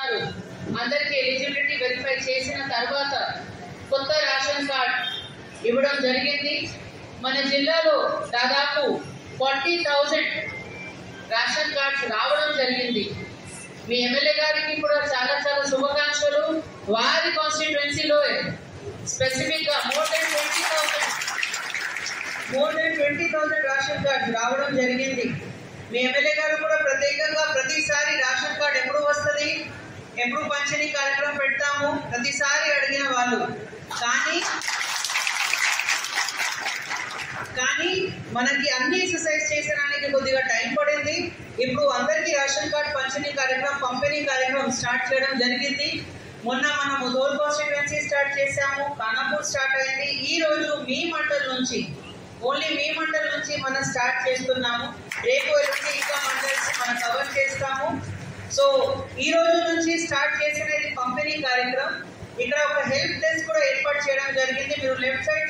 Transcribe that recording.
ఉన్నారు అందరికీ eligibility verify చేసిన తర్వాత కొత్త రేషన్ కార్డ్ ఇవ్వడం జరిగింది. మన జిల్లాలో దాదాపు 40,000 రేషన్ కార్డ్స్ రావడం జరిగింది. మీ ఎమ్మెల్యే గారికి కూడా చాలా చాలా శుభాకాంక్షలు. వారి కాన్స్టిట్యుయెన్సీలో స్పెసిఫిక్ గా మోర్ దెన్ 20,000 రేషన్ కార్డ్స్ రావడం జరిగింది. మీ ఎమ్మెల్యే గారు కూడా ప్రత్యేకంగా ప్రతిసారి రేషన్ కార్డ్ ఎప్పుడు వస్తుంది, ఎప్పుడు పంపిణీ కార్యక్రమం పెడతాము ప్రతిసారి అడిగిన వాళ్ళు, కానీ మనకి అన్ని ఎక్సర్సైజ్ చేసడానికి కొద్దిగా టైం పడింది. ఇప్పుడు అందరికీ రేషన్ కార్డ్ పంపిణీ కార్యక్రమం స్టార్ట్ చేయడం జరిగింది. మొన్న మనం ముదోల్ కాన్స్టిట్యుయెన్సీ స్టార్ట్ చేశాము, ఖానాపూర్ స్టార్ట్ అయింది. ఈ రోజు మీ మండల్ నుంచి మనం స్టార్ట్ చేస్తున్నాము. రేపు ఎల్లుండి ఇంకా మండల్స్ మనం కవర్ చేస్తాము. సో ఈ రోజు నుంచి స్టార్ట్ చేసిన పంపిణీ కార్యక్రమం. ఇక్కడ ఒక హెల్ప్ డెస్క్ కూడా ఏర్పాటు చేయడం జరిగింది. మీరు లెఫ్ట్ సైడ్